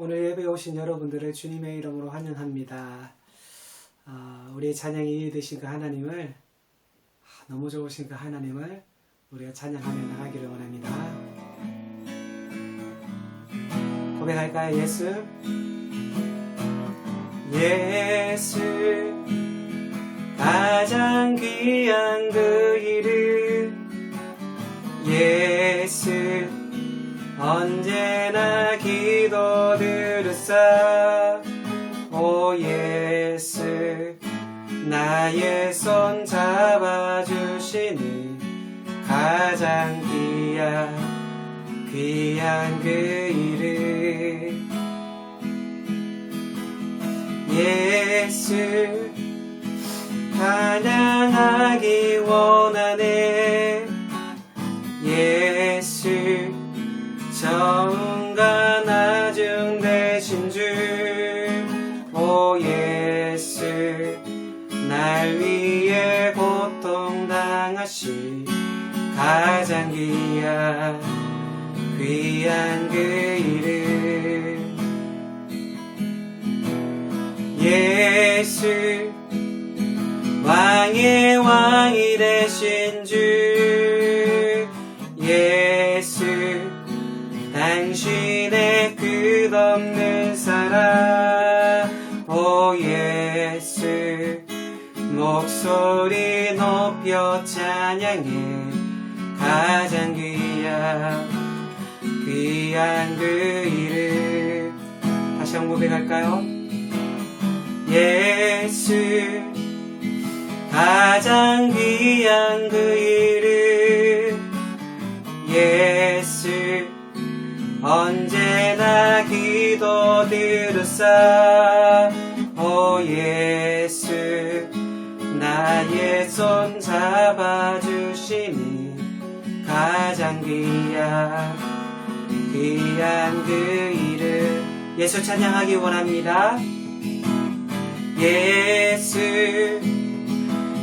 오늘 예배에 오신 여러분들을 주님의 이름으로 환영합니다. 우리의 찬양이 이해 되신 그 하나님을, 너무 좋으신 그 하나님을 우리가 찬양하며 나가기를 원합니다. 고백할까요? 예수, 예수, 가장 귀한 그 이름, 예수, 언제나 기도 들으사. 오 예수, 나의 손 잡아주시니 가장 귀한 그 이름. 예수, 찬양하기 원하네. 예수, 처음과 나중 되신 주. 오 예수, 날 위해 고통당하시 가장 귀한 그 이름. 예수, 왕의 왕이 되신 주. 예수, 당신의 끝없는 사랑. 오 예수, 목소리 높여 찬양해 가장 귀한 그 이름. 다시 한번 고백할까요? 예수, 가장 귀한 그 이름. 예수, 언제나 기도 들으사. 오 예수, 나의 손 잡아주시니 가장 귀한 그 이름. 예수 찬양하기 원합니다. 예수,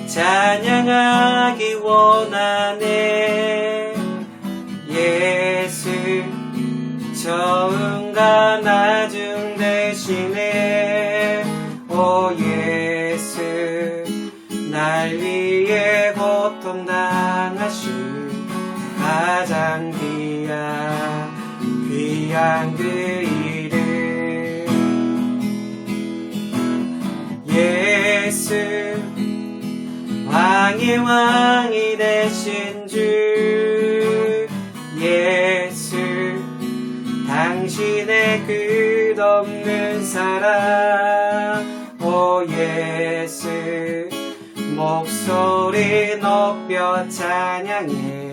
찬양하기 원하네. 예수, 처음과 나중 되시네. 오 예수, 날 위해 고통당하시 가장 귀한 그 이름. 예수, 왕의 왕이 되신 주. 예수, 당신의 끝없는 사랑. 오 예수, 목소리 높여 찬양해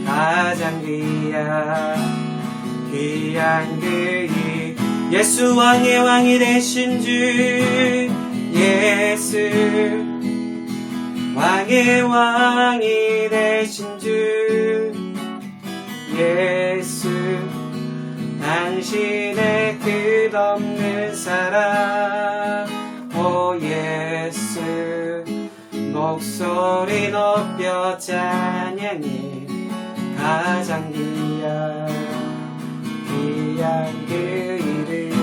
가장 귀한 그 이름. 예수, 왕의 왕이 되신 주. 예수, 왕의 왕이 되신 주. 예수, 당신의 끝없는 사랑. 오 예수, 목소리 높여 찬양해 가장 귀한 그 이름.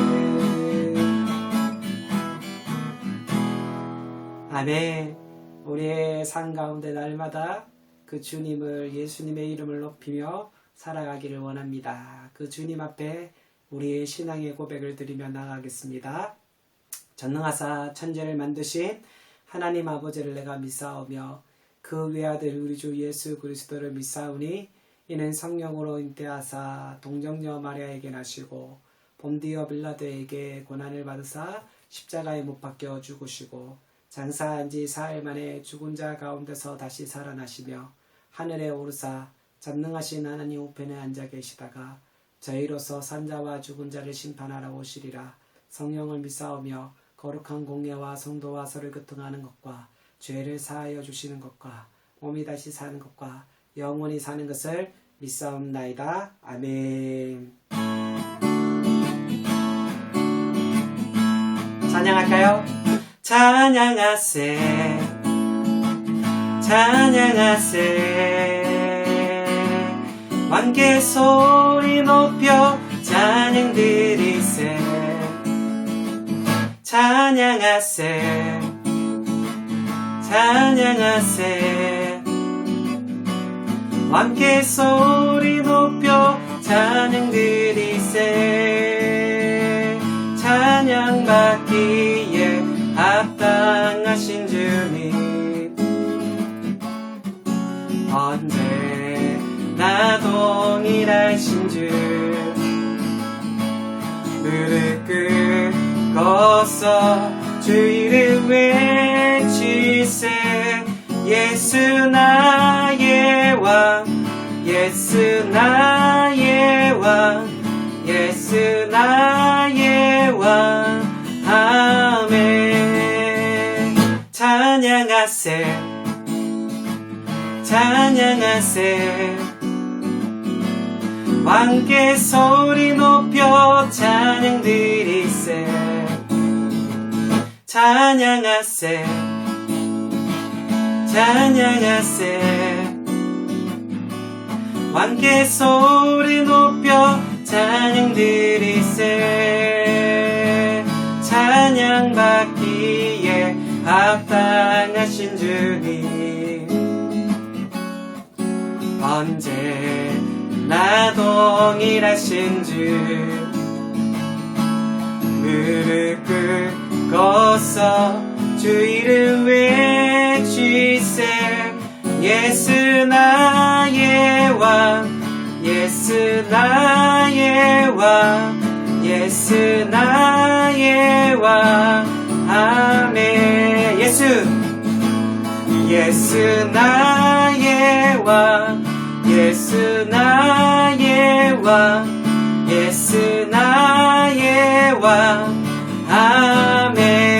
아멘. 우리의 삶 가운데 날마다 그 주님을, 예수님의 이름을 높이며 살아가기를 원합니다. 그 주님 앞에 우리의 신앙의 고백을 드리며 나가겠습니다. 전능하사 천지를 만드신 하나님 아버지를 내가 믿사오며 그 외아들 우리 주 예수 그리스도를 믿사오니 이는 성령으로 잉태하사 동정녀 마리아에게 나시고 본디오 빌라도에게 고난을 받으사 십자가에 못 박혀 죽으시고 장사한 지 사흘 만에 죽은 자 가운데서 다시 살아나시며 하늘에 오르사 전능하신 하나님 우편에 앉아 계시다가 저희로서 산자와 죽은 자를 심판하러 오시리라. 성령을 믿사오며 거룩한 공예와 성도와 서로 교통하는 것과 죄를 사하여 주시는 것과 몸이 다시 사는 것과 영원히 사는 것을 믿사옵나이다. 아멘. 찬양할까요? 찬양하세, 찬양하세, 함께 소리 높여 찬양하세. 찬양 드리세 찬양하세 찬양하세 함께 소리 높여 찬양 드리세 찬양받기에 합당하신 주님 언제나 동일하신 주 무릎 꿇고서 주 이름 외치세 예수 나의 왕 예수 나의 왕 예수 나의 왕 아멘 찬양하세 찬양하세 함께 소리 높여 찬양 드리세 찬양하세 찬양하세 함께 소리 높여 찬양 드리세 찬양 받기에 합당하신 주님 언제나 동일하신 주 무릎 꿇고서 주 이름 외치세 예수 나의 왕 예수 나의 왕 예수 나의 왕 아멘 예수 예수 나의 왕 예수 나의 왕 예수 나의 왕 아멘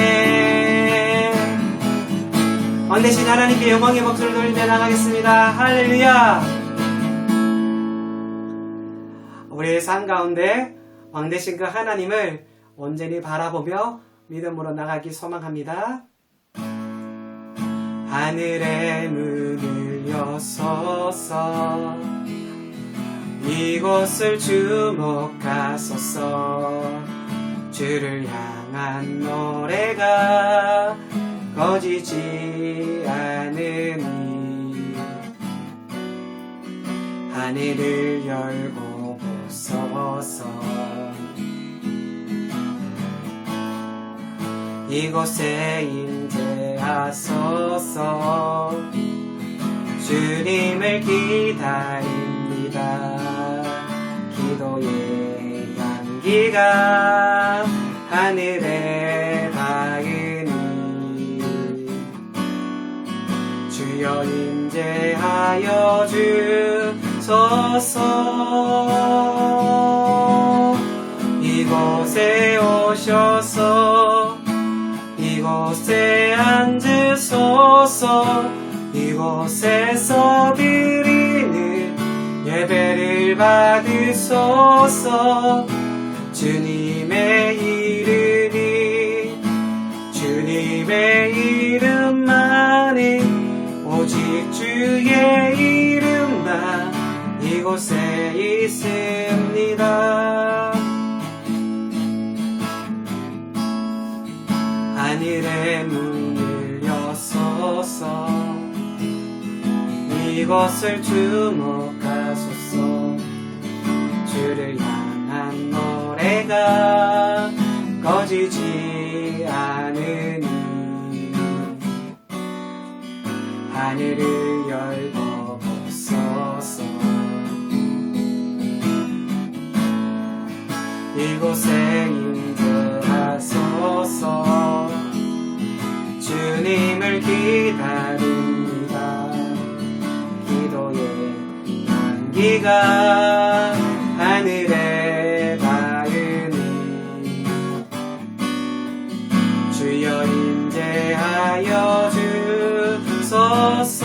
왕되신 하나님께 영광의 목소리를 돌리며 나가겠습니다. 할렐루야. 우리의 삶 가운데 왕되신 그 하나님을 온전히 바라보며 믿음으로 나가기 소망합니다. 하늘의 문을 여소서 이곳을 주목하소서 주를 향한 노래가 꺼지지 않으니 하늘을 열고 보소서 이곳에 임재하소서 주님을 기다립니다. 기도의 향기가 하늘에 닿으니 주여 임재하여 주소서 이곳에 오셔서 이곳에 앉으소서 이곳에서 드리는 예배를 받으소서 주님의 이름만이 오직 주의 이름만 이곳에 있습니다. 하늘의 문을 여소서 이곳을 주목하소서 주를 향한 노래가 꺼지지 않으니 하늘을 열고 보소서 이곳에 임재하소서 주님을 기다립니다. 기도의 향기가 하늘에 닿으니 주여 임재하여 주소서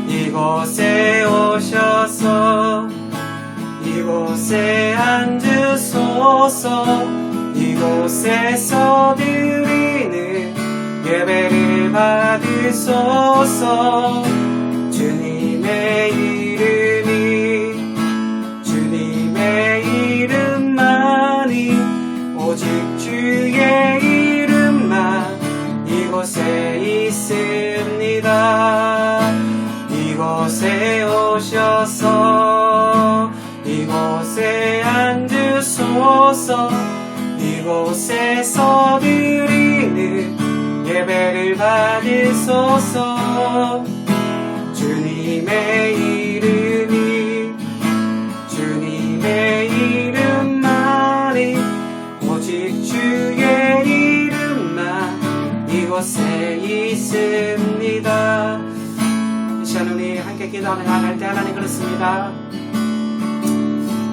이곳에 오셔서 이곳에 앉으소서 이곳에서 드리는 예배를 받으소서 주님의 있습니다. 이곳에 오셔서 이곳에 앉으소서. 이곳에서 드리는 예배를 받으소서. 주님의 이름만이 오직 주의 이름만 이곳에 있습니다. 이 시간 우리 함께 기도하며 나갈 때 하나님 그렇습니다.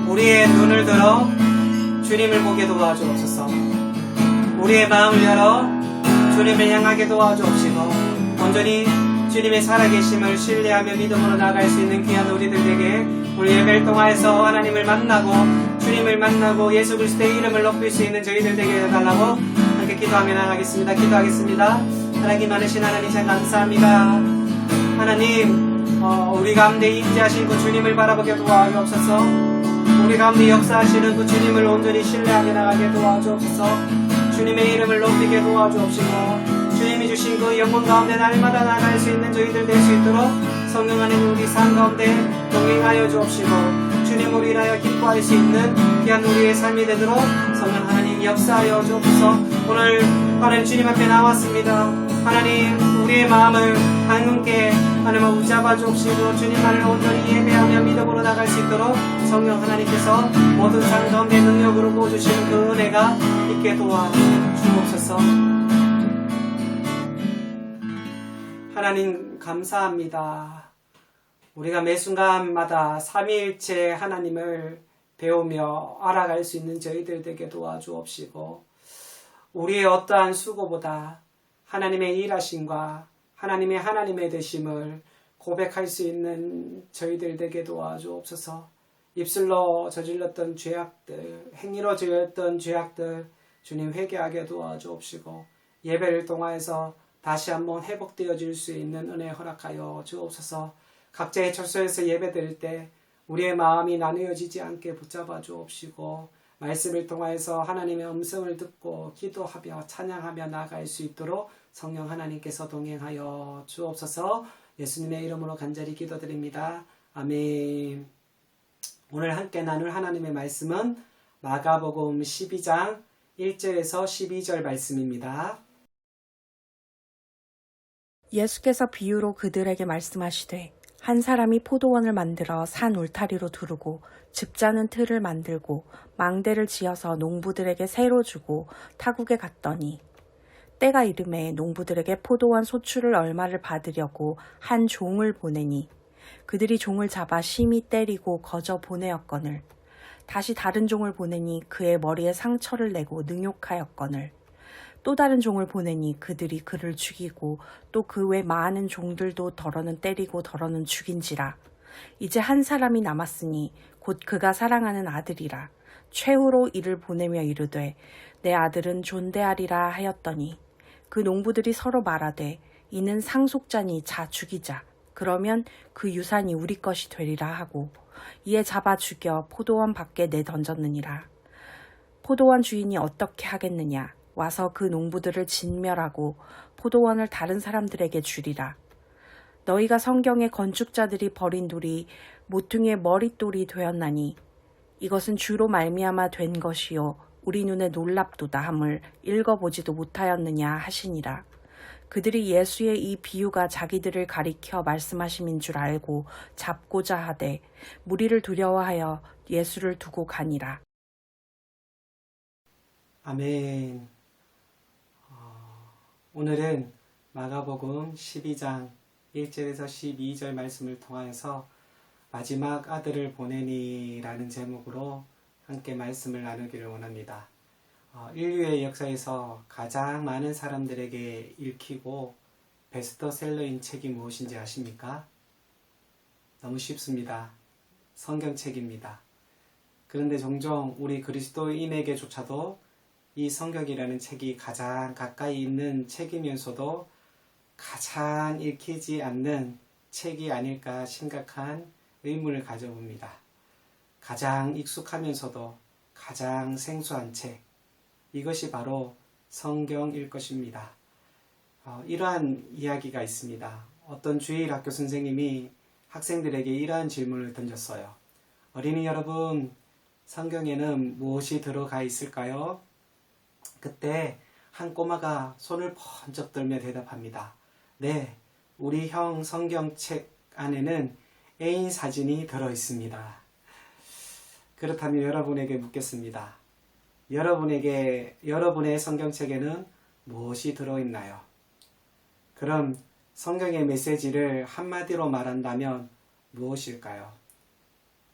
우리의 눈을 들어 주님을 보게 도와주옵소서. 우리의 마음을 열어 주님을 향하게 도와주옵시고 온전히 주님의 살아계심을 신뢰하며 믿음으로 나아갈 수 있는 귀한 우리들에게 우리 예배를 통하여서 하나님을 만나고 주님을 만나고 예수 그리스도의 이름을 높일 수 있는 저희들 되게 해달라고 함께 기도하며 나가겠습니다. 기도하겠습니다. 사랑이 많으신 하나님 참 감사합니다. 하나님 우리 가운데 임재하신 그 주님을 바라보게 도와주옵소서. 우리 가운데 역사하시는 그 주님을 온전히 신뢰하며 나가게 도와주옵소서. 주님의 이름을 높이게 도와주옵시고 주님이 주신 그 영광 가운데 날마다 나아갈 수 있는 저희들 될 수 있도록 성령 안에 우리 삶 가운데 동행하여 주옵시고 주님 우리 인하여 기뻐할 수 있는 귀한 우리의 삶이 되도록 성령 하나님 역사하여 주옵소서. 오늘 하나님 주님 앞에 나왔습니다. 하나님 우리의 마음을 하나님께 하나님을 붙잡아 주옵시고 주님만을 온전히 예배하며 믿음으로 나갈 수 있도록 성령 하나님께서 모든 삶 가운데 능력으로 부어주시는 그 은혜가 있게 도와주옵소서. 하나님 감사합니다. 우리가 매 순간마다 삼위일체 하나님을 배우며 알아갈 수 있는 저희들 되게 도와주옵시고 우리의 어떠한 수고보다 하나님의 일하심과 하나님의 되심을 고백할 수 있는 저희들 되게 도와주옵소서. 입술로 저질렀던 죄악들, 행위로 저질렀던 죄악들 주님 회개하게 도와주옵시고 예배를 통하여서 다시 한번 회복되어질 수 있는 은혜 허락하여 주옵소서. 각자의 처소에서 예배드릴 때 우리의 마음이 나누어지지 않게 붙잡아 주옵시고 말씀을 통하여서 하나님의 음성을 듣고 기도하며 찬양하며 나아갈 수 있도록 성령 하나님께서 동행하여 주옵소서. 예수님의 이름으로 간절히 기도드립니다. 아멘. 오늘 함께 나눌 하나님의 말씀은 마가복음 12장 1절에서 12절 말씀입니다. 예수께서 비유로 그들에게 말씀하시되 한 사람이 포도원을 만들어 산 울타리로 두르고 즙자는 틀을 만들고 망대를 지어서 농부들에게 새로 주고 타국에 갔더니 때가 이르매 농부들에게 포도원 소출을 얼마를 받으려고 한 종을 보내니 그들이 종을 잡아 심히 때리고 거저 보내었거늘 다시 다른 종을 보내니 그의 머리에 상처를 내고 능욕하였거늘 또 다른 종을 보내니 그들이 그를 죽이고 또 그 외 많은 종들도 더러는 때리고 더러는 죽인지라. 이제 한 사람이 남았으니 곧 그가 사랑하는 아들이라. 최후로 이를 보내며 이르되 내 아들은 존대하리라 하였더니 그 농부들이 서로 말하되 이는 상속자니 자 죽이자. 그러면 그 유산이 우리 것이 되리라 하고 이에 잡아 죽여 포도원 밖에 내던졌느니라. 포도원 주인이 어떻게 하겠느냐. 와서 그 농부들을 진멸하고 포도원을 다른 사람들에게 주리라. 너희가 성경의 건축자들이 버린 돌이 모퉁이의 머릿돌이 되었나니 이것은 주로 말미암아 된 것이요 우리 눈에 놀랍도다 함을 읽어보지도 못하였느냐 하시니라. 그들이 예수의 이 비유가 자기들을 가리켜 말씀하심인 줄 알고 잡고자 하되 무리를 두려워하여 예수를 두고 가니라. 아멘. 오늘은 마가복음 12장 1절에서 12절 말씀을 통하여서 마지막 아들을 보내니라는 제목으로 함께 말씀을 나누기를 원합니다. 인류의 역사에서 가장 많은 사람들에게 읽히고 베스트셀러인 책이 무엇인지 아십니까? 너무 쉽습니다. 성경책입니다. 그런데 종종 우리 그리스도인에게조차도 이 성경이라는 책이 가장 가까이 있는 책이면서도 가장 읽히지 않는 책이 아닐까 심각한 의문을 가져봅니다. 가장 익숙하면서도 가장 생소한 책, 이것이 바로 성경일 것입니다. 이러한 이야기가 있습니다. 어떤 주일 학교 선생님이 학생들에게 이러한 질문을 던졌어요. 어린이 여러분, 성경에는 무엇이 들어가 있을까요? 그때 한 꼬마가 손을 번쩍 들며 대답합니다. 네, 우리 형 성경책 안에는 애인 사진이 들어 있습니다. 그렇다면 여러분에게 묻겠습니다. 여러분의 성경책에는 무엇이 들어 있나요? 그럼 성경의 메시지를 한마디로 말한다면 무엇일까요?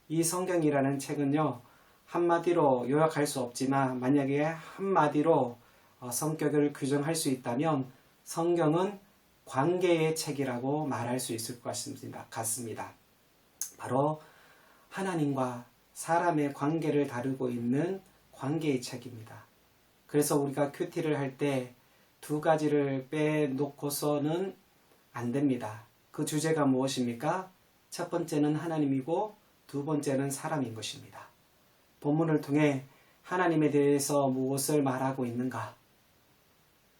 이 성경이라는 책은요, 한마디로 요약할 수 없지만 만약에 한마디로 성격을 규정할 수 있다면 성경은 관계의 책이라고 말할 수 있을 것 같습니다. 바로 하나님과 사람의 관계를 다루고 있는 관계의 책입니다. 그래서 우리가 큐티를 할 때 두 가지를 빼놓고서는 안 됩니다. 그 주제가 무엇입니까? 첫 번째는 하나님이고 두 번째는 사람인 것입니다. 본문을 통해 하나님에 대해서 무엇을 말하고 있는가?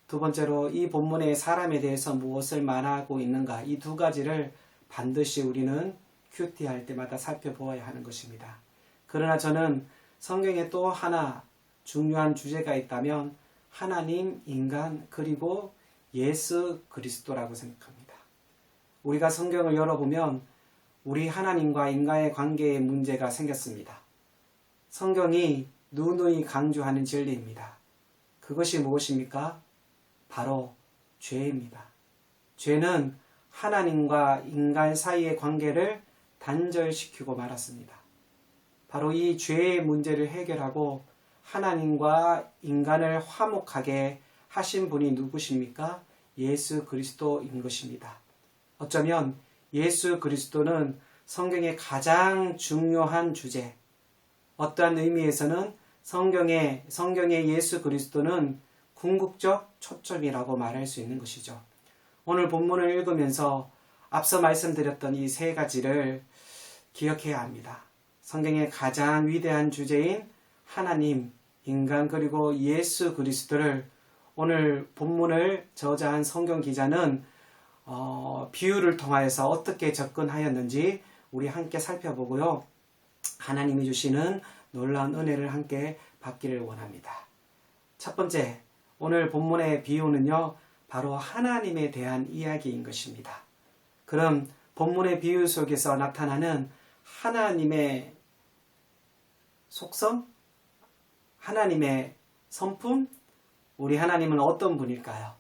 두 번째로 이 본문의 사람에 대해서 무엇을 말하고 있는가? 이 두 가지를 반드시 우리는 큐티할 때마다 살펴보아야 하는 것입니다. 그러나 저는 성경에 또 하나 중요한 주제가 있다면 하나님, 인간, 그리고 예수 그리스도라고 생각합니다. 우리가 성경을 열어보면 우리 하나님과 인간의 관계에 문제가 생겼습니다. 성경이 누누이 강조하는 진리입니다. 그것이 무엇입니까? 바로 죄입니다. 죄는 하나님과 인간 사이의 관계를 단절시키고 말았습니다. 바로 이 죄의 문제를 해결하고 하나님과 인간을 화목하게 하신 분이 누구십니까? 예수 그리스도인 것입니다. 어쩌면 예수 그리스도는 성경의 가장 중요한 주제, 어떠한 의미에서는 성경의 예수 그리스도는 궁극적 초점이라고 말할 수 있는 것이죠. 오늘 본문을 읽으면서 앞서 말씀드렸던 이 세 가지를 기억해야 합니다. 성경의 가장 위대한 주제인 하나님, 인간 그리고 예수 그리스도를 오늘 본문을 저자한 성경 기자는 비유를 통하여서 어떻게 접근하였는지 우리 함께 살펴보고요. 하나님이 주시는 놀라운 은혜를 함께 받기를 원합니다. 첫 번째, 오늘 본문의 비유는요, 바로 하나님에 대한 이야기인 것입니다. 그럼 본문의 비유 속에서 나타나는 하나님의 속성, 하나님의 성품, 우리 하나님은 어떤 분일까요?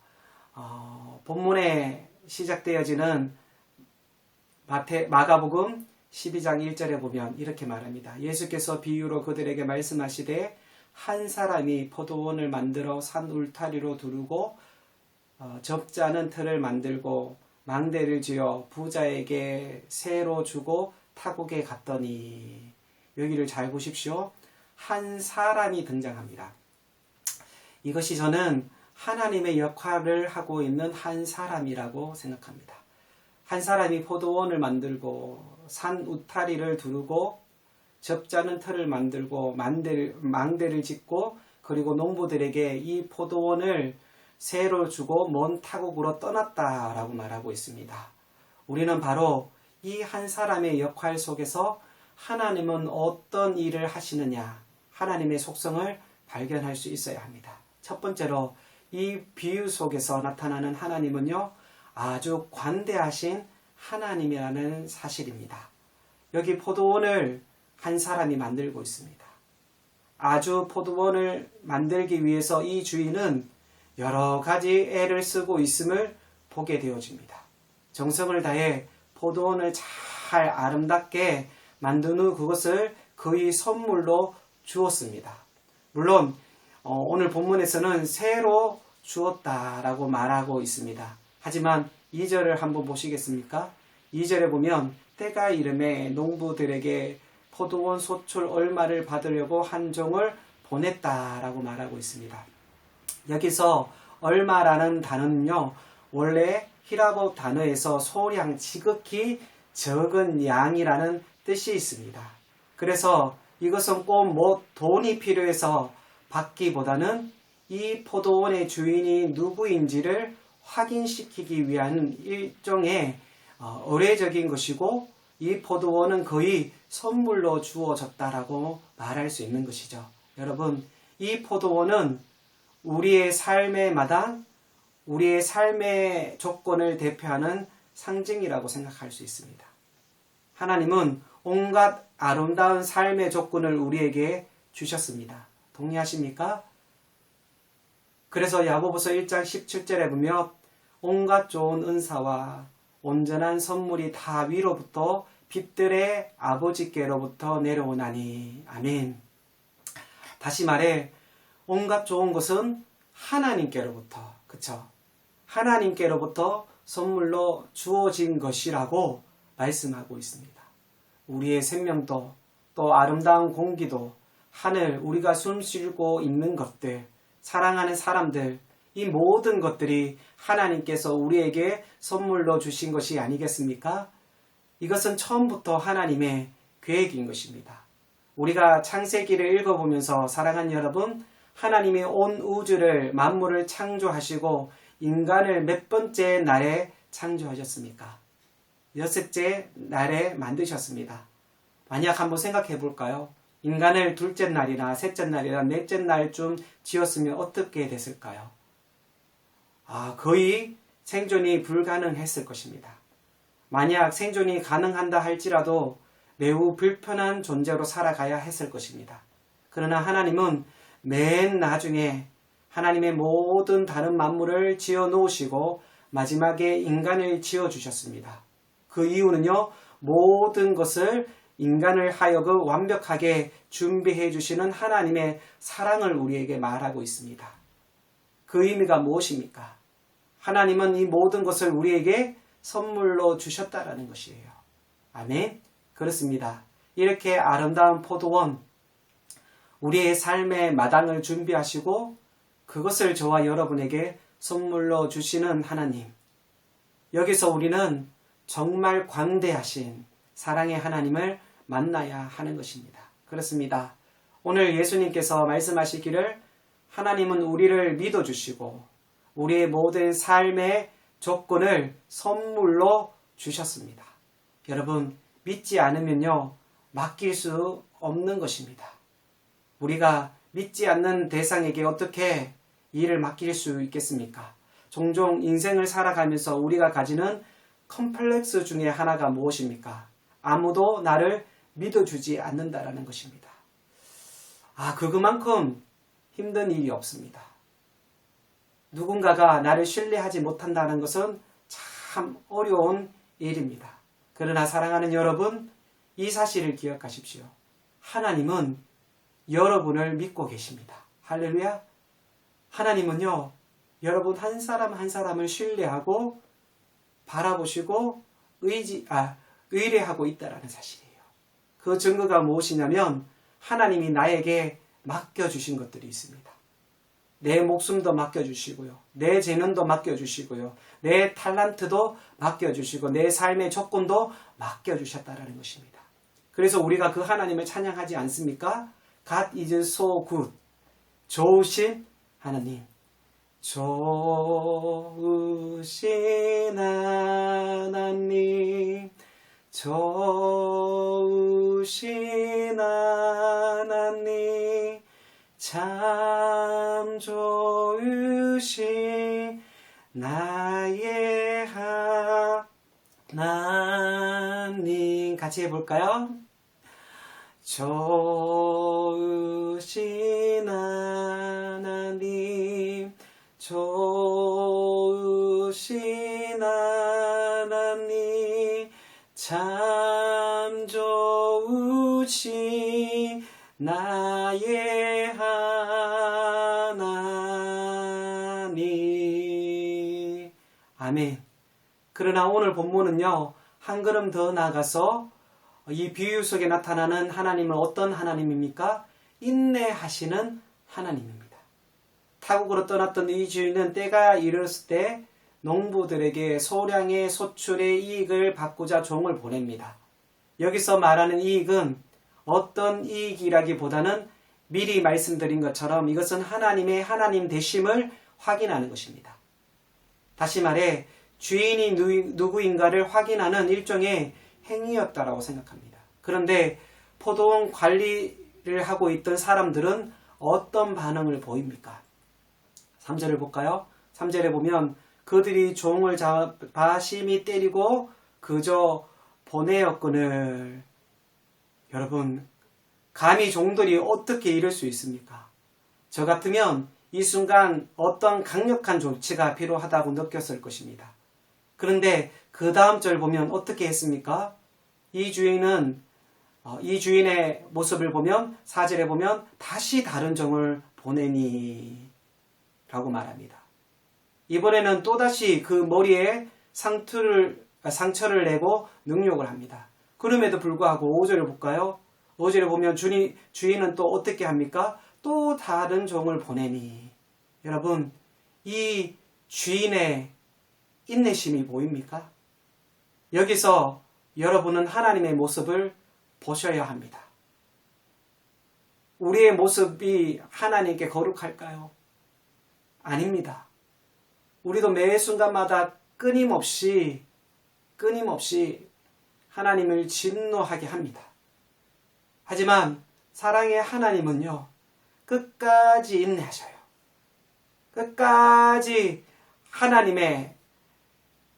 본문에 시작되어지는 마가복음 12장 1절에 보면 이렇게 말합니다. 예수께서 비유로 그들에게 말씀하시되 한 사람이 포도원을 만들어 산 울타리로 두르고 접지 않은 틀을 만들고 망대를 지어 부자에게 세로 주고 타국에 갔더니, 여기를 잘 보십시오. 한 사람이 등장합니다. 이것이 저는 하나님의 역할을 하고 있는 한 사람이라고 생각합니다. 한 사람이 포도원을 만들고 산 울타리를 두르고 접지 않은 틀을 만들고 망대를 짓고 그리고 농부들에게 이 포도원을 세로 주고 먼 타국으로 떠났다라고 말하고 있습니다. 우리는 바로 이 한 사람의 역할 속에서 하나님은 어떤 일을 하시느냐, 하나님의 속성을 발견할 수 있어야 합니다. 첫 번째로 이 비유 속에서 나타나는 하나님은요, 아주 관대하신 하나님이라는 사실입니다. 여기 포도원을 한 사람이 만들고 있습니다. 아주 포도원을 만들기 위해서 이 주인은 여러 가지 애를 쓰고 있음을 보게 되어집니다. 정성을 다해 포도원을 잘 아름답게 만든 후 그것을 그의 선물로 주었습니다. 물론 오늘 본문에서는 새로 주었다라고 말하고 있습니다. 하지만 2절을 한번 보시겠습니까? 2절에 보면 때가 이름에 농부들에게 포도원 소출 얼마를 받으려고 한 종을 보냈다라고 말하고 있습니다. 여기서 얼마라는 단어는요, 원래 히라보 단어에서 소량, 지극히 적은 양이라는 뜻이 있습니다. 그래서 이것은 꼭 돈이 필요해서 받기보다는 이 포도원의 주인이 누구인지를 확인시키기 위한 일종의 의례적인 것이고, 이 포도원은 거의 선물로 주어졌다라고 말할 수 있는 것이죠. 여러분, 이 포도원은 우리의 삶의 마당, 우리의 삶의 조건을 대표하는 상징이라고 생각할 수 있습니다. 하나님은 온갖 아름다운 삶의 조건을 우리에게 주셨습니다. 동의하십니까? 그래서 야고보서 1장 17절에 보면 온갖 좋은 은사와 온전한 선물이 다 위로부터 빛들의 아버지께로부터 내려오나니. 아멘. 다시 말해, 온갖 좋은 것은 하나님께로부터, 그쵸? 하나님께로부터 선물로 주어진 것이라고 말씀하고 있습니다. 우리의 생명도, 또 아름다운 공기도, 하늘, 우리가 숨 쉬고 있는 것들, 사랑하는 사람들, 이 모든 것들이 하나님께서 우리에게 선물로 주신 것이 아니겠습니까? 이것은 처음부터 하나님의 계획인 것입니다. 우리가 창세기를 읽어보면서 사랑하는 여러분, 하나님이 온 우주를, 만물을 창조하시고 인간을 몇 번째 날에 창조하셨습니까? 6째 날에 만드셨습니다. 만약 한번 생각해 볼까요? 인간을 둘째 날이나 셋째 날이나 넷째 날쯤 지었으면 어떻게 됐을까요? 거의 생존이 불가능했을 것입니다. 만약 생존이 가능한다 할지라도 매우 불편한 존재로 살아가야 했을 것입니다. 그러나 하나님은 맨 나중에 하나님의 모든 다른 만물을 지어 놓으시고 마지막에 인간을 지어 주셨습니다. 그 이유는요, 모든 것을 인간을 하여금 완벽하게 준비해 주시는 하나님의 사랑을 우리에게 말하고 있습니다. 그 의미가 무엇입니까? 하나님은 이 모든 것을 우리에게 선물로 주셨다라는 것이에요. 아멘. 그렇습니다. 이렇게 아름다운 포도원, 우리의 삶의 마당을 준비하시고 그것을 저와 여러분에게 선물로 주시는 하나님. 여기서 우리는 정말 광대하신 사랑의 하나님을 만나야 하는 것입니다. 그렇습니다. 오늘 예수님께서 말씀하시기를 하나님은 우리를 믿어주시고 우리의 모든 삶의 조건을 선물로 주셨습니다. 여러분, 믿지 않으면요, 맡길 수 없는 것입니다. 우리가 믿지 않는 대상에게 어떻게 일을 맡길 수 있겠습니까? 종종 인생을 살아가면서 우리가 가지는 컴플렉스 중에 하나가 무엇입니까? 아무도 나를 믿어주지 않는다라는 것입니다. 그만큼 힘든 일이 없습니다. 누군가가 나를 신뢰하지 못한다는 것은 참 어려운 일입니다. 그러나 사랑하는 여러분, 이 사실을 기억하십시오. 하나님은 여러분을 믿고 계십니다. 할렐루야. 하나님은요, 여러분 한 사람 한 사람을 신뢰하고 바라보시고 의뢰하고 있다라는 사실이에요. 그 증거가 무엇이냐면 하나님이 나에게 맡겨주신 것들이 있습니다. 내 목숨도 맡겨주시고요. 내 재능도 맡겨주시고요. 내 탤런트도 맡겨주시고 내 삶의 조건도 맡겨주셨다라는 것입니다. 그래서 우리가 그 하나님을 찬양하지 않습니까? God is so good. 좋으신 하나님. 좋으신 하나님. 좋으신 하나님. 참 좋으신 나의 하나님. 같이 해볼까요? 좋으신 하나님. 좋으신 하나님. 참 좋으신 나의 하나님. 아멘. 그러나 오늘 본문은요, 한 걸음 더 나아가서 이 비유 속에 나타나는 하나님은 어떤 하나님입니까? 인내하시는 하나님입니다. 타국으로 떠났던 이 주인은 때가 이르렀을 때 농부들에게 소량의 소출의 이익을 받고자 종을 보냅니다. 여기서 말하는 이익은 어떤 이익이라기보다는 미리 말씀드린 것처럼 이것은 하나님의 하나님 되심을 확인하는 것입니다. 다시 말해 주인이 누구인가를 확인하는 일종의 행위였다라고 생각합니다. 그런데 포도원 관리를 하고 있던 사람들은 어떤 반응을 보입니까? 3절을 볼까요? 3절에 보면 그들이 종을 잡아 심히 때리고 그저 보내었거늘. 여러분, 감히 종들이 어떻게 이럴 수 있습니까? 저 같으면 이 순간 어떤 강력한 조치가 필요하다고 느꼈을 것입니다. 그런데 그 다음 절 보면 어떻게 했습니까? 이 주인의 모습을 보면 4절에 보면 다시 다른 종을 보내니 라고 말합니다. 이번에는 또다시 그 머리에 상처를 내고 능욕을 합니다. 그럼에도 불구하고 5절을 볼까요? 5절에 보면 주인은 또 어떻게 합니까? 또 다른 종을 보내니. 여러분, 이 주인의 인내심이 보입니까? 여기서 여러분은 하나님의 모습을 보셔야 합니다. 우리의 모습이 하나님께 거룩할까요? 아닙니다. 우리도 매 순간마다 끊임없이 하나님을 진노하게 합니다. 하지만 사랑의 하나님은요, 끝까지 인내하셔요. 끝까지 하나님의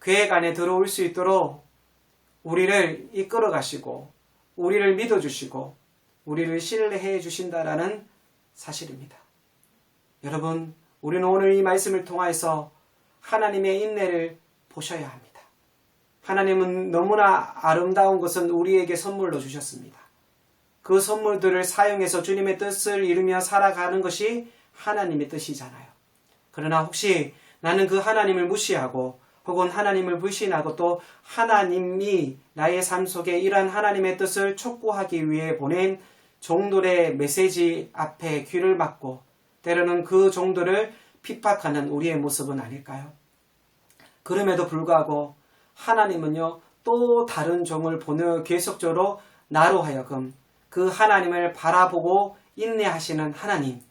계획 안에 들어올 수 있도록 우리를 이끌어 가시고 우리를 믿어주시고 우리를 신뢰해 주신다라는 사실입니다. 여러분, 우리는 오늘 이 말씀을 통해서 하나님의 인내를 보셔야 합니다. 하나님은 너무나 아름다운 것은 우리에게 선물로 주셨습니다. 그 선물들을 사용해서 주님의 뜻을 이루며 살아가는 것이 하나님의 뜻이잖아요. 그러나 혹시 나는 그 하나님을 무시하고 혹은 하나님을 불신하고 또 하나님이 나의 삶 속에 이러한 하나님의 뜻을 촉구하기 위해 보낸 종들의 메시지 앞에 귀를 막고 때로는 그 종들을 핍박하는 우리의 모습은 아닐까요? 그럼에도 불구하고 하나님은요, 또 다른 종을 보내 계속적으로 나로 하여금 그 하나님을 바라보고 인내하시는 하나님,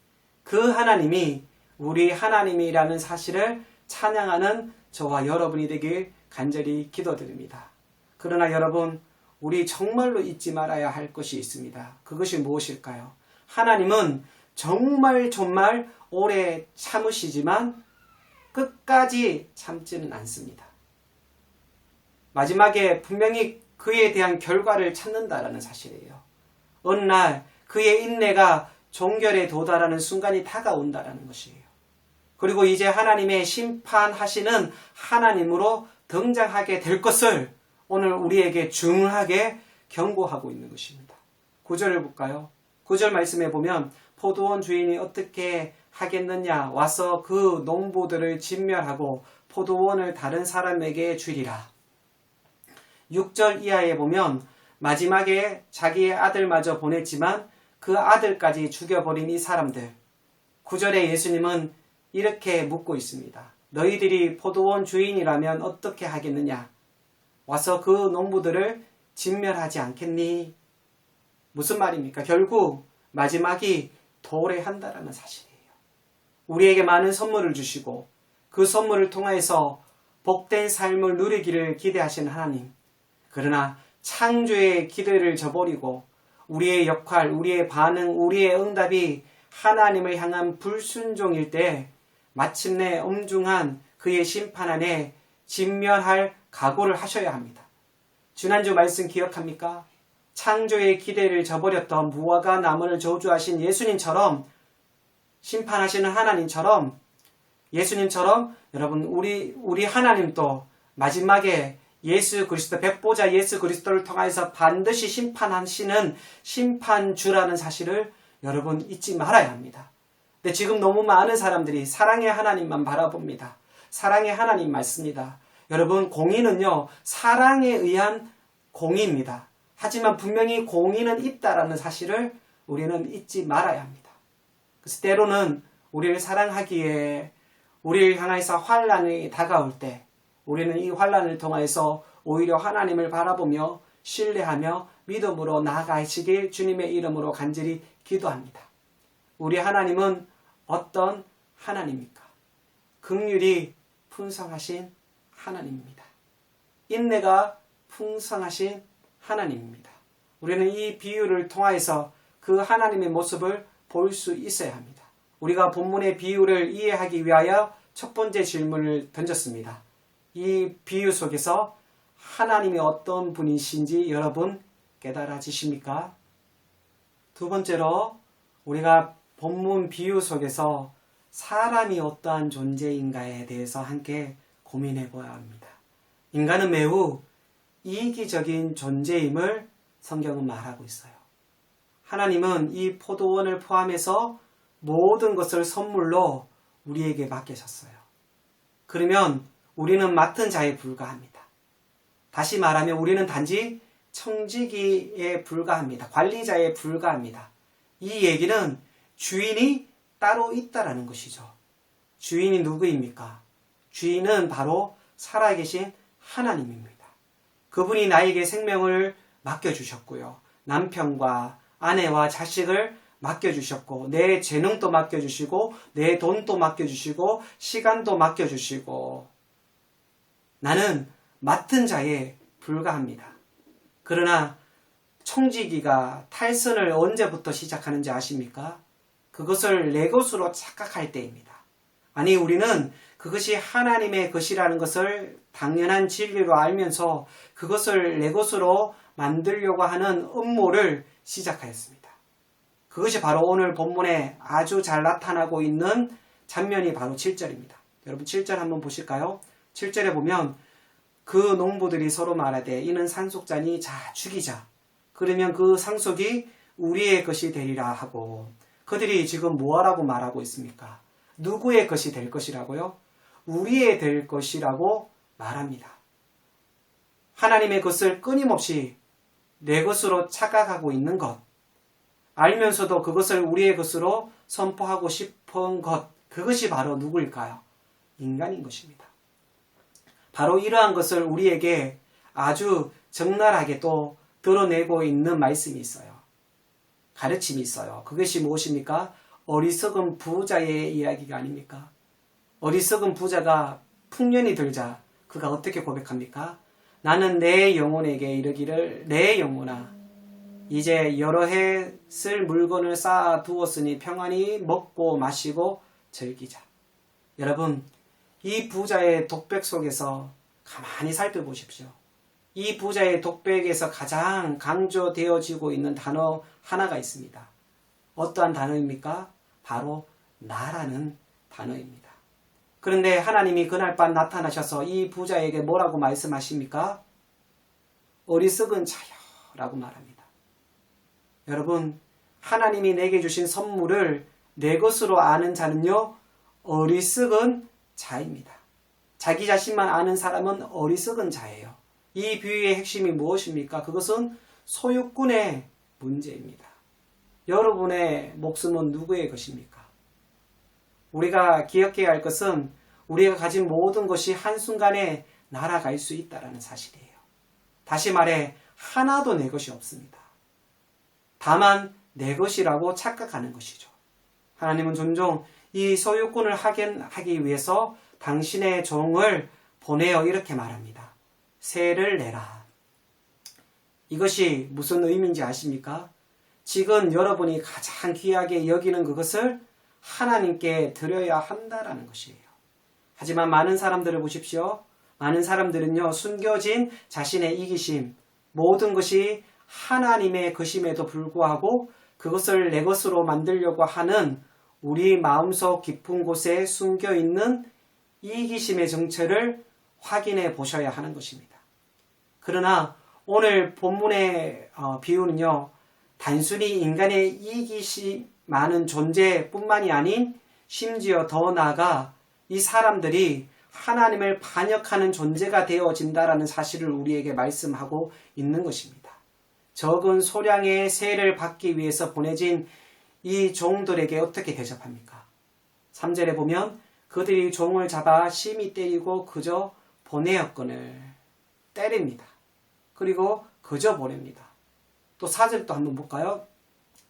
그 하나님이 우리 하나님이라는 사실을 찬양하는 저와 여러분이 되길 간절히 기도드립니다. 그러나 여러분, 우리 정말로 잊지 말아야 할 것이 있습니다. 그것이 무엇일까요? 하나님은 정말 오래 참으시지만 끝까지 참지는 않습니다. 마지막에 분명히 그에 대한 결과를 찾는다라는 사실이에요. 어느 날 그의 인내가 종결에 도달하는 순간이 다가온다라는 것이에요. 그리고 이제 하나님의 심판하시는 하나님으로 등장하게 될 것을 오늘 우리에게 중하게 경고하고 있는 것입니다. 9절을 볼까요? 9절 말씀에 보면 포도원 주인이 어떻게 하겠느냐, 와서 그 농부들을 진멸하고 포도원을 다른 사람에게 주리라. 6절 이하에 보면 마지막에 자기의 아들마저 보냈지만 그 아들까지 죽여버린 이 사람들. 9절에 예수님은 이렇게 묻고 있습니다. 너희들이 포도원 주인이라면 어떻게 하겠느냐? 와서 그 농부들을 진멸하지 않겠니? 무슨 말입니까? 결국 마지막이 도래한다라는 사실이에요. 우리에게 많은 선물을 주시고 그 선물을 통해서 복된 삶을 누리기를 기대하시는 하나님. 그러나 창조의 기대를 저버리고 우리의 역할, 우리의 반응, 우리의 응답이 하나님을 향한 불순종일 때 마침내 엄중한 그의 심판 안에 직면할 각오를 하셔야 합니다. 지난주 말씀 기억합니까? 창조의 기대를 저버렸던 무화과 나무를 저주하신 예수님처럼 심판하시는 하나님처럼 예수님처럼 여러분 우리 하나님도 마지막에 예수 그리스도 백보자 예수 그리스도를 통해서 반드시 심판하시는 심판주라는 사실을 여러분 잊지 말아야 합니다. 근데 지금 너무 많은 사람들이 사랑의 하나님만 바라봅니다. 사랑의 하나님 맞습니다. 여러분 공의는요 사랑에 의한 공의입니다. 하지만 분명히 공의는 있다라는 사실을 우리는 잊지 말아야 합니다. 그래서 때로는 우리를 사랑하기에 우리를 향해서 환난이 다가올 때 우리는 이 환난을 통해서 오히려 하나님을 바라보며 신뢰하며 믿음으로 나아가시길 주님의 이름으로 간절히 기도합니다. 우리 하나님은 어떤 하나님입니까? 긍휼이 풍성하신 하나님입니다. 인내가 풍성하신 하나님입니다. 우리는 이 비유를 통하여서 그 하나님의 모습을 볼 수 있어야 합니다. 우리가 본문의 비유를 이해하기 위하여 첫 번째 질문을 던졌습니다. 이 비유 속에서 하나님이 어떤 분이신지 여러분 깨달아지십니까? 두 번째로 우리가 본문 비유 속에서 사람이 어떠한 존재인가에 대해서 함께 고민해 보아야 합니다. 인간은 매우 이기적인 존재임을 성경은 말하고 있어요. 하나님은 이 포도원을 포함해서 모든 것을 선물로 우리에게 맡기셨어요. 그러면 우리는 맡은 자에 불과합니다. 다시 말하면 우리는 단지 청지기에 불과합니다. 관리자에 불과합니다. 이 얘기는 주인이 따로 있다라는 것이죠. 주인이 누구입니까? 주인은 바로 살아계신 하나님입니다. 그분이 나에게 생명을 맡겨주셨고요. 남편과 아내와 자식을 맡겨주셨고 내 재능도 맡겨주시고 내 돈도 맡겨주시고 시간도 맡겨주시고 나는 맡은 자에 불과합니다. 그러나 청지기가 탈선을 언제부터 시작하는지 아십니까? 그것을 내 것으로 착각할 때입니다. 아니 우리는 그것이 하나님의 것이라는 것을 당연한 진리로 알면서 그것을 내 것으로 만들려고 하는 음모를 시작하였습니다. 그것이 바로 오늘 본문에 아주 잘 나타나고 있는 장면이 바로 7절입니다. 여러분 7절 한번 보실까요? 7절에 보면 그 농부들이 서로 말하되 이는 상속자니 자 죽이자. 그러면 그 상속이 우리의 것이 되리라 하고 그들이 지금 뭐라고 말하고 있습니까? 누구의 것이 될 것이라고요? 우리의 될 것이라고 말합니다. 하나님의 것을 끊임없이 내 것으로 착각하고 있는 것, 알면서도 그것을 우리의 것으로 선포하고 싶은 것, 그것이 바로 누구일까요? 인간인 것입니다. 바로 이러한 것을 우리에게 아주 적나라하게 또 드러내고 있는 말씀이 있어요. 가르침이 있어요. 그것이 무엇입니까? 어리석은 부자의 이야기가 아닙니까? 어리석은 부자가 풍년이 들자 그가 어떻게 고백합니까? 나는 내 영혼에게 이르기를 내 영혼아 이제 여러 해 쓸 물건을 쌓아 두었으니 평안히 먹고 마시고 즐기자. 여러분 이 부자의 독백 속에서 가만히 살펴보십시오. 이 부자의 독백에서 가장 강조되어지고 있는 단어 하나가 있습니다. 어떠한 단어입니까? 바로 나라는 단어입니다. 그런데 하나님이 그날 밤 나타나셔서 이 부자에게 뭐라고 말씀하십니까? 어리석은 자여라고 말합니다. 여러분 하나님이 내게 주신 선물을 내 것으로 아는 자는요 어리석은 자입니다. 자기 자신만 아는 사람은 어리석은 자예요. 이 비유의 핵심이 무엇입니까? 그것은 소유꾼의 문제입니다. 여러분의 목숨은 누구의 것입니까? 우리가 기억해야 할 것은 우리가 가진 모든 것이 한순간에 날아갈 수 있다는 사실이에요. 다시 말해 하나도 내 것이 없습니다. 다만 내 것이라고 착각하는 것이죠. 하나님은 종종 이 소유꾼을 확인하기 위해서 당신의 종을 보내어 이렇게 말합니다. 세를 내라. 이것이 무슨 의미인지 아십니까? 지금 여러분이 가장 귀하게 여기는 그것을 하나님께 드려야 한다라는 것이에요. 하지만 많은 사람들을 보십시오. 많은 사람들은요, 숨겨진 자신의 이기심, 모든 것이 하나님의 것임에도 불구하고 그것을 내 것으로 만들려고 하는 우리 마음속 깊은 곳에 숨겨있는 이기심의 정체를 확인해 보셔야 하는 것입니다. 그러나 오늘 본문의 비유는요, 단순히 인간의 이기심 많은 존재뿐만이 아닌 심지어 더 나아가 이 사람들이 하나님을 반역하는 존재가 되어진다라는 사실을 우리에게 말씀하고 있는 것입니다. 적은 소량의 세를 받기 위해서 보내진 이 종들에게 어떻게 대접합니까? 3절에 보면 그들이 종을 잡아 심히 때리고 그저 보내었거늘 때립니다. 그리고 그저 보냅니다. 또 4절도 한번 볼까요?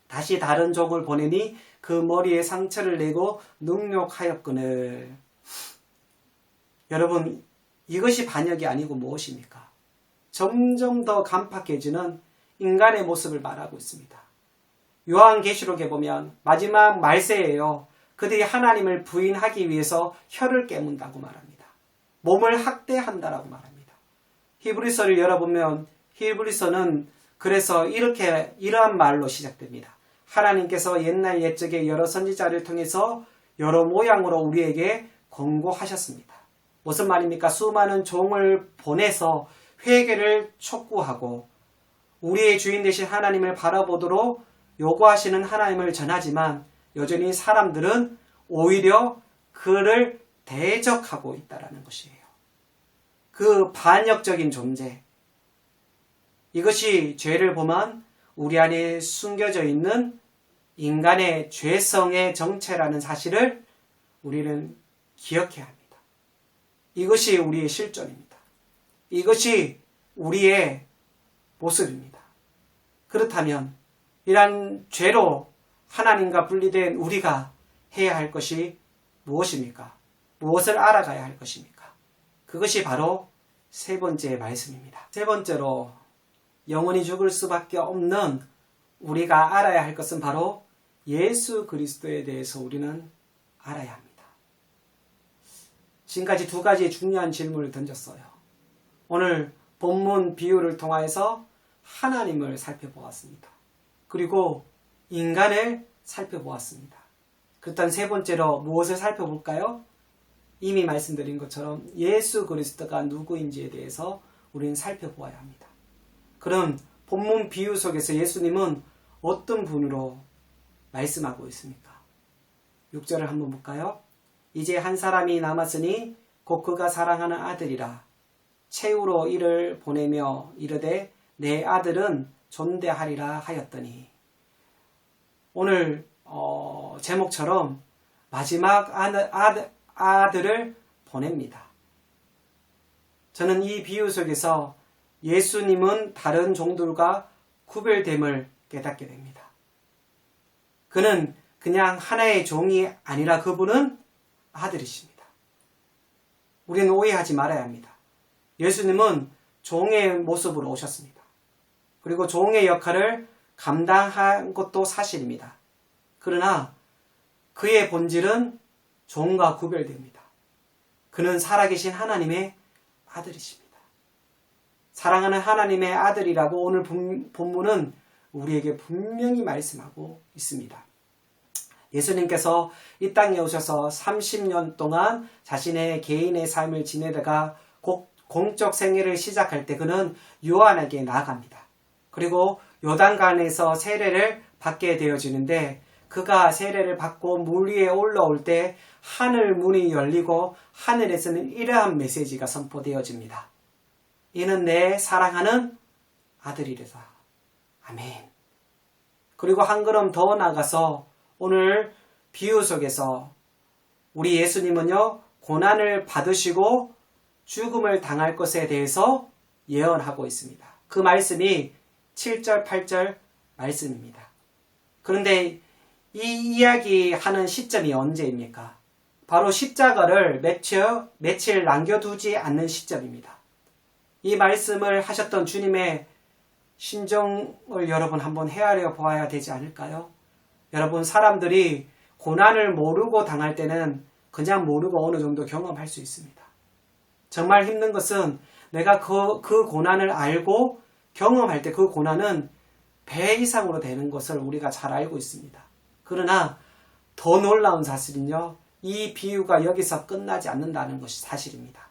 다시 다른 종을 보내니 그 머리에 상처를 내고 능욕하였거늘. 여러분, 이것이 반역이 아니고 무엇입니까? 점점 더 간팍해지는 인간의 모습을 말하고 있습니다. 요한계시록에 보면 마지막 말세예요. 그들이 하나님을 부인하기 위해서 혀를 깨문다고 말합니다. 몸을 학대한다라고 말합니다. 히브리서를 열어보면 히브리서는 그래서 이러한 말로 시작됩니다. 하나님께서 옛날 옛적에 여러 선지자를 통해서 여러 모양으로 우리에게 권고하셨습니다. 무슨 말입니까? 수많은 종을 보내서 회개를 촉구하고 우리의 주인 되신 하나님을 바라보도록 요구하시는 하나님을 전하지만 여전히 사람들은 오히려 그를 대적하고 있다는 것이에요. 그 반역적인 존재, 이것이 죄를 범한 우리 안에 숨겨져 있는 인간의 죄성의 정체라는 사실을 우리는 기억해야 합니다. 이것이 우리의 실존입니다. 이것이 우리의 모습입니다. 그렇다면 이러한 죄로 하나님과 분리된 우리가 해야 할 것이 무엇입니까? 무엇을 알아가야 할 것입니까? 그것이 바로 세 번째 말씀입니다. 세 번째로 영원히 죽을 수밖에 없는 우리가 알아야 할 것은 바로 예수 그리스도에 대해서 우리는 알아야 합니다. 지금까지 두 가지의 중요한 질문을 던졌어요. 오늘 본문 비유를 통하여서 하나님을 살펴보았습니다. 그리고 인간을 살펴보았습니다. 그렇다면 세 번째로 무엇을 살펴볼까요? 이미 말씀드린 것처럼 예수 그리스도가 누구인지에 대해서 우리는 살펴보아야 합니다. 그럼 본문 비유 속에서 예수님은 어떤 분으로 말씀하고 있습니까? 6절을 한번 볼까요? 이제 한 사람이 남았으니 곧 그가 사랑하는 아들이라. 최후로 이를 보내며 이르되 내 아들은 존대하리라 하였더니, 오늘 제목처럼 마지막 아들을 보냅니다. 저는 이 비유 속에서 예수님은 다른 종들과 구별됨을 깨닫게 됩니다. 그는 그냥 하나의 종이 아니라 그분은 아들이십니다. 우리는 오해하지 말아야 합니다. 예수님은 종의 모습으로 오셨습니다. 그리고 종의 역할을 감당한 것도 사실입니다. 그러나 그의 본질은 종과 구별됩니다. 그는 살아계신 하나님의 아들이십니다. 사랑하는 하나님의 아들이라고 오늘 본문은 우리에게 분명히 말씀하고 있습니다. 예수님께서 이 땅에 오셔서 30년 동안 자신의 개인의 삶을 지내다가 공적 생애를 시작할 때 그는 요한에게 나아갑니다. 그리고 요단강에서 세례를 받게 되어지는데, 그가 세례를 받고 물 위에 올라올 때 하늘 문이 열리고 하늘에서는 이러한 메시지가 선포되어집니다. 이는 내 사랑하는 아들이로다. 아멘. 그리고 한 걸음 더 나가서 오늘 비유 속에서 우리 예수님은요, 고난을 받으시고 죽음을 당할 것에 대해서 예언하고 있습니다. 그 말씀이 7절, 8절 말씀입니다. 그런데 이 이야기하는 시점이 언제입니까? 바로 십자가를 며칠 남겨두지 않는 시점입니다. 이 말씀을 하셨던 주님의 심정을 여러분 한번 헤아려 보아야 되지 않을까요? 여러분, 사람들이 고난을 모르고 당할 때는 그냥 모르고 어느 정도 경험할 수 있습니다. 정말 힘든 것은 내가 그 고난을 알고 경험할 때 그 고난은 배 이상으로 되는 것을 우리가 잘 알고 있습니다. 그러나 더 놀라운 사실은요, 이 비유가 여기서 끝나지 않는다는 것이 사실입니다.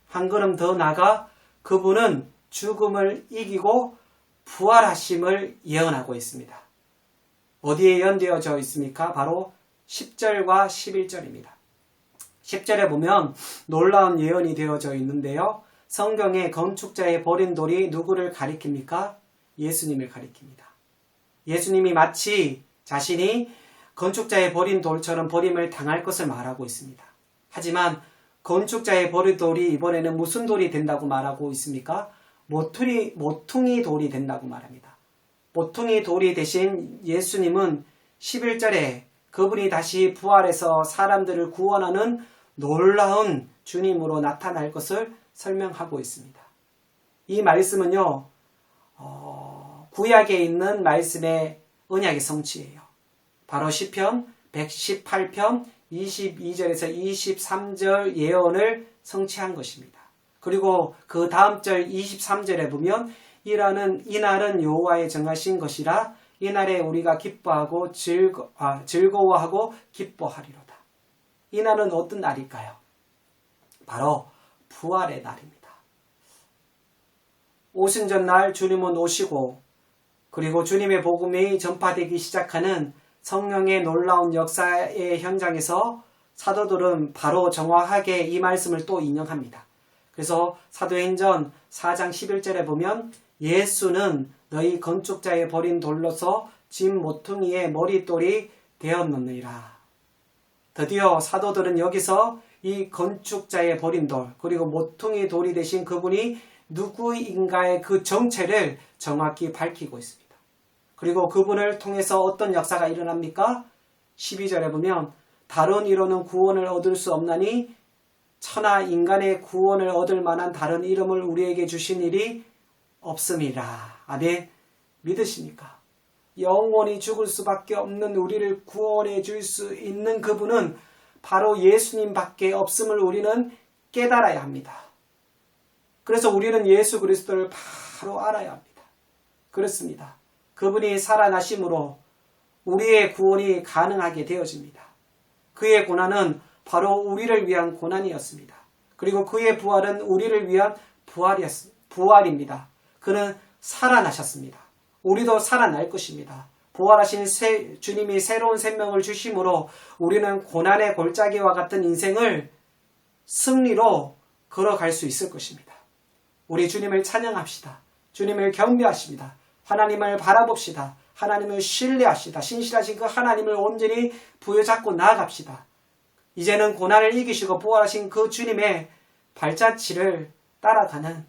한 걸음 더 나가 그분은 죽음을 이기고 부활하심을 예언하고 있습니다. 어디에 예언되어져 있습니까? 바로 10절과 11절입니다. 10절에 보면 놀라운 예언이 되어져 있는데요. 성경에 건축자의 버린 돌이 누구를 가리킵니까? 예수님을 가리킵니다. 예수님이 마치 자신이 건축자의 버린 돌처럼 버림을 당할 것을 말하고 있습니다. 하지만 건축자의 버린 돌이 이번에는 무슨 돌이 된다고 말하고 있습니까? 모퉁이 돌이 된다고 말합니다. 모퉁이 돌이 대신 예수님은 11절에 그분이 다시 부활해서 사람들을 구원하는 놀라운 주님으로 나타날 것을 설명하고 있습니다. 이 말씀은요, 구약에 있는 말씀의 언약의 성취예요. 바로 시편 118편 22절에서 23절 예언을 성취한 것입니다. 그리고 그 다음 절 23절에 보면 이날은 여호와의 정하신 것이라 이날에 우리가 기뻐하고 즐거워하고 기뻐하리로다. 이날은 어떤 날일까요? 바로 부활의 날입니다. 오순절날 주님은 오시고 그리고 주님의 복음이 전파되기 시작하는 성령의 놀라운 역사의 현장에서 사도들은 바로 정확하게 이 말씀을 또 인용합니다. 그래서 사도행전 4장 11절에 보면 예수는 너희 건축자의 버린 돌로서 집 모퉁이의 머릿돌이 되었느니라. 드디어 사도들은 여기서 이 건축자의 버린 돌 그리고 모퉁이 돌이 되신 그분이 누구인가의 그 정체를 정확히 밝히고 있습니다. 그리고 그분을 통해서 어떤 역사가 일어납니까? 12절에 보면 다른 이로는 구원을 얻을 수 없나니 천하 인간의 구원을 얻을 만한 다른 이름을 우리에게 주신 일이 없음이라. 아멘. 믿으십니까? 영원히 죽을 수밖에 없는 우리를 구원해 줄 수 있는 그분은 바로 예수님밖에 없음을 우리는 깨달아야 합니다. 그래서 우리는 예수 그리스도를 바로 알아야 합니다. 그렇습니다. 그분이 살아나심으로 우리의 구원이 가능하게 되어집니다. 그의 고난은 바로 우리를 위한 고난이었습니다. 그리고 그의 부활은 우리를 위한 부활입니다. 그는 살아나셨습니다. 우리도 살아날 것입니다. 부활하신 주님이 새로운 생명을 주심으로 우리는 고난의 골짜기와 같은 인생을 승리로 걸어갈 수 있을 것입니다. 우리 주님을 찬양합시다. 주님을 경배하십니다. 하나님을 바라봅시다. 하나님을 신뢰합시다. 신실하신 그 하나님을 온전히 부여잡고 나아갑시다. 이제는 고난을 이기시고 부활하신 그 주님의 발자취를 따라가는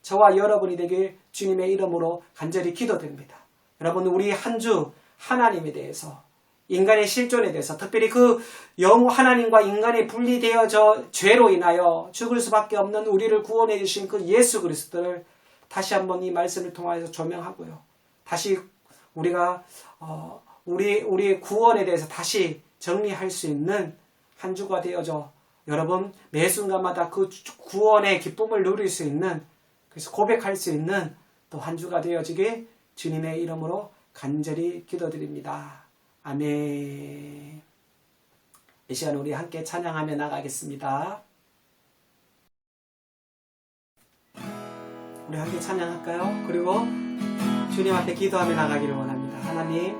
저와 여러분이 되길 주님의 이름으로 간절히 기도드립니다. 여러분, 우리 한 주 하나님에 대해서, 인간의 실존에 대해서, 특별히 그 하나님과 인간이 분리되어져 죄로 인하여 죽을 수밖에 없는 우리를 구원해 주신 그 예수 그리스도를 다시 한번 이 말씀을 통하여서 조명하고요. 다시 우리가 우리의 구원에 대해서 다시 정리할 수 있는 한 주가 되어져 여러분 매 순간마다 그 구원의 기쁨을 누릴 수 있는, 그래서 고백할 수 있는 또 한 주가 되어지게 주님의 이름으로 간절히 기도드립니다. 아멘. 이 시간 우리 함께 찬양하며 나가겠습니다. 우리 함께 찬양할까요? 그리고 주님 앞에 기도하며 나가기를 원합니다. 하나님,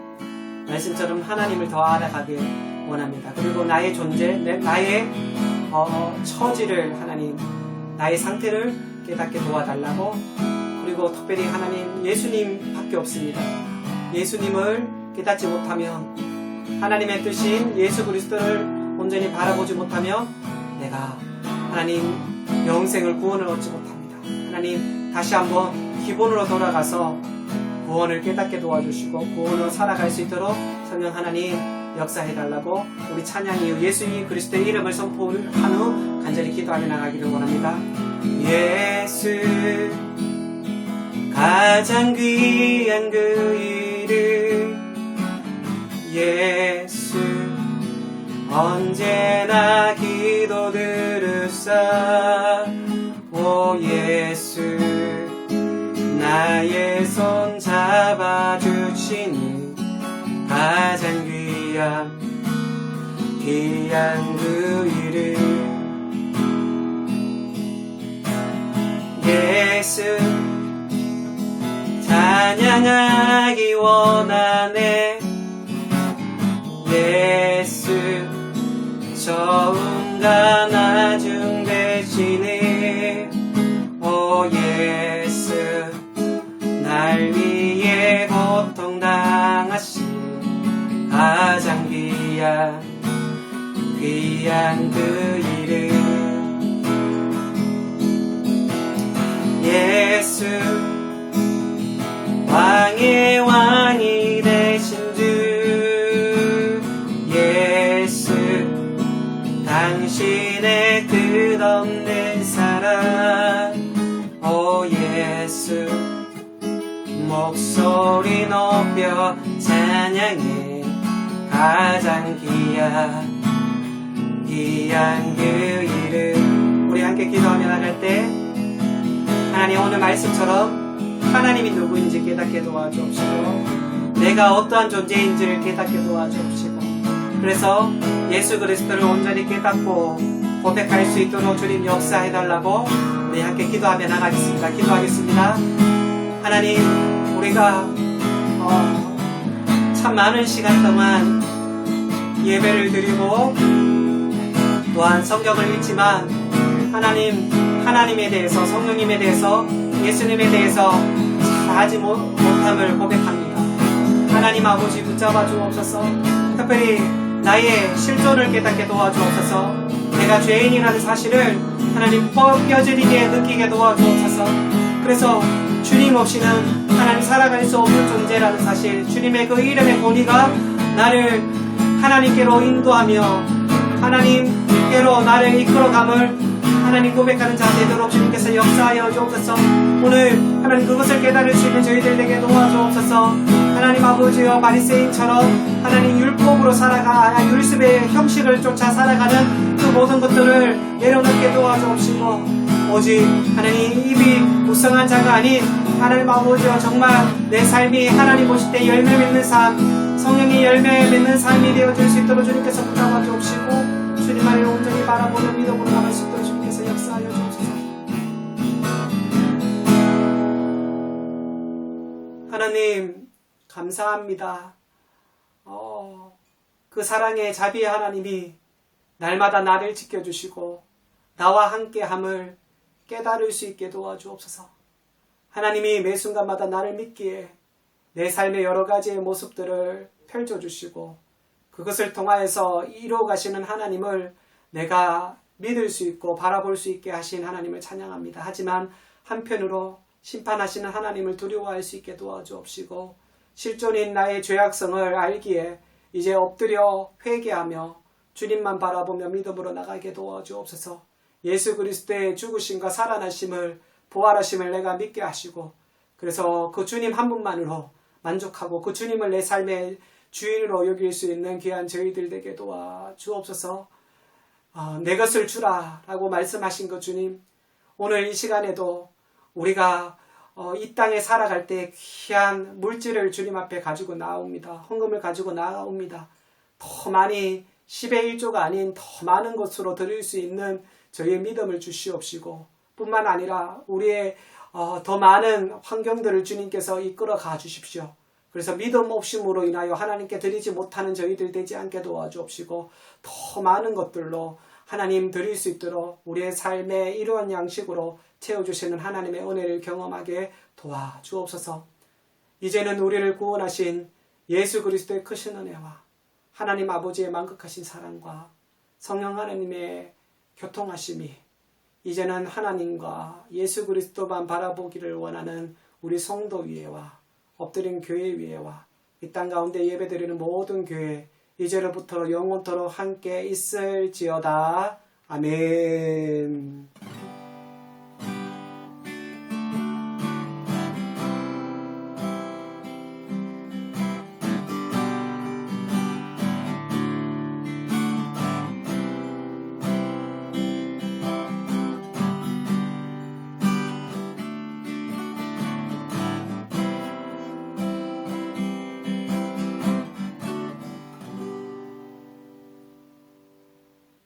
말씀처럼 하나님을 더 알아가길 원합니다. 그리고 나의 존재, 나의 처지를 하나님, 나의 상태를 깨닫게 도와달라고. 그리고 특별히 하나님, 예수님밖에 없습니다. 예수님을 깨닫지 못하면, 하나님의 뜻인 예수 그리스도를 온전히 바라보지 못하면 내가 하나님 영생을 구원을 얻지 못합니다. 하나님, 다시 한번 기본으로 돌아가서 구원을 깨닫게 도와주시고 구원으로 살아갈 수 있도록 성령 하나님 역사해달라고 우리 찬양 이후 예수 그리스도의 이름을 선포한 후 간절히 기도하며 나가기를 원합니다. 예수 가장 귀한 그 이름 예수 언제나 기도 들으사 오 예수 나의 손 잡아주시니 가장 귀한 그 이름 예수 찬양하기 원하네 예수 처음과 나중 대신에 오 예수 날 위해 고통당하신 가장 귀한 그 이름 예수 왕의 왕이 되신 주 예수 당신의 끝없는 목소리 높여 찬양해. 가장 귀한 그 이름. 우리 함께 기도하며 나갈 때 하나님, 오늘 말씀처럼 하나님이 누구인지 깨닫게 도와주옵시고 내가 어떠한 존재인지를 깨닫게 도와주옵시고, 그래서 예수 그리스도를 온전히 깨닫고 고백할 수 있도록 주님 역사해달라고 우리 함께 기도하며 나가겠습니다. 기도하겠습니다. 하나님, 우리가 참 많은 시간 동안 예배를 드리고 또한 성경을 읽지만 하나님에 대해서, 성령님에 대해서, 예수님에 대해서 잘하지 못함을 고백합니다. 하나님 아버지, 붙잡아 주옵소서. 특별히 나의 실존을 깨닫게 도와주옵소서. 내가 죄인이라는 사실을 하나님 뼈저리게 느끼게 도와주옵소서. 그래서 주님 없이는 하나님 살아갈 수 없는 존재라는 사실, 주님의 그 이름의 권위가 나를 하나님께로 인도하며 하나님께로 나를 이끌어감을 하나님 고백하는 자 되도록 주님께서 역사하여 주옵소서. 오늘 하나님 그것을 깨달을 수 있는 저희들 에게 도와주옵소서. 하나님 아버지여, 바리새인처럼 하나님 율법으로 율습의 형식을 쫓아 살아가는 그 모든 것들을 내려놓게 도와주옵시고, 오직 하나님 입이 무성한 자가 아닌 하나님 아버지여, 정말 내 삶이 하나님 보실 때 열매 맺는 삶, 성령이 열매 맺는 삶이 되어줄 수 있도록 주님께서 붙잡아 주옵시고, 주님을 온전히 바라보며 믿음으로 나갈 수 있도록 주님께서 역사하여 주옵소서. 하나님 감사합니다. 그 사랑의 자비의 하나님이 날마다 나를 지켜주시고 나와 함께함을 깨달을 수 있게 도와주옵소서. 하나님이 매 순간마다 나를 믿기에 내 삶의 여러 가지의 모습들을 펼쳐주시고 그것을 통하여서 이루어 가시는 하나님을 내가 믿을 수 있고 바라볼 수 있게 하신 하나님을 찬양합니다. 하지만 한편으로 심판하시는 하나님을 두려워할 수 있게 도와주옵시고, 실존인 나의 죄악성을 알기에 이제 엎드려 회개하며 주님만 바라보며 믿음으로 나가게 도와주옵소서. 예수 그리스도의 죽으심과 살아나심을, 부활하심을 내가 믿게 하시고, 그래서 그 주님 한 분만으로 만족하고 그 주님을 내 삶의 주인으로 여길 수 있는 귀한 저희들 되게 도와주옵소서. 내 것을 주라 라고 말씀하신 그 주님, 오늘 이 시간에도 우리가 이 땅에 살아갈 때 귀한 물질을 주님 앞에 가지고 나옵니다. 헌금을 가지고 나옵니다. 더 많이 10의 1조가 아닌 더 많은 것으로 드릴 수 있는 저희의 믿음을 주시옵시고, 뿐만 아니라 우리의 더 많은 환경들을 주님께서 이끌어 가 주십시오. 그래서 믿음 없음으로 인하여 하나님께 드리지 못하는 저희들 되지 않게 도와주옵시고, 더 많은 것들로 하나님 드릴 수 있도록 우리의 삶의 이러한 양식으로 채워주시는 하나님의 은혜를 경험하게 도와주옵소서. 이제는 우리를 구원하신 예수 그리스도의 크신 은혜와 하나님 아버지의 만극하신 사랑과 성령 하나님의 교통하심이 이제는 하나님과 예수 그리스도만 바라보기를 원하는 우리 성도 위에와 엎드린 교회 위에와 이 땅 가운데 예배드리는 모든 교회 이제로부터 영원토록 함께 있을지어다. 아멘.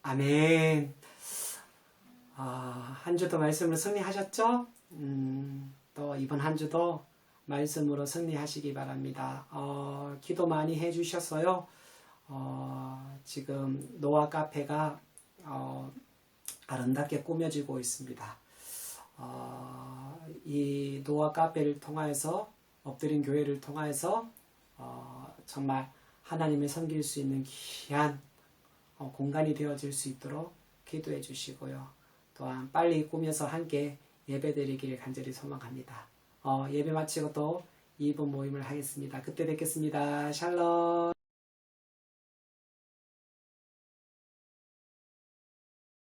아멘. 한 주도 말씀으로 승리하셨죠? 또 이번 한 주도 말씀으로 승리하시기 바랍니다. 기도 많이 해주셨어요. 지금 노아 카페가 아름답게 꾸며지고 있습니다. 이 노아 카페를 통하여서 엎드린 교회를 통하여서 정말 하나님을 섬길 수 있는 귀한 공간이 되어질 수 있도록 기도해 주시고요. 또한 빨리 꾸며서 함께 예배드리기를 간절히 소망합니다. 예배 마치고 또 2부 모임을 하겠습니다. 그때 뵙겠습니다. 샬롬.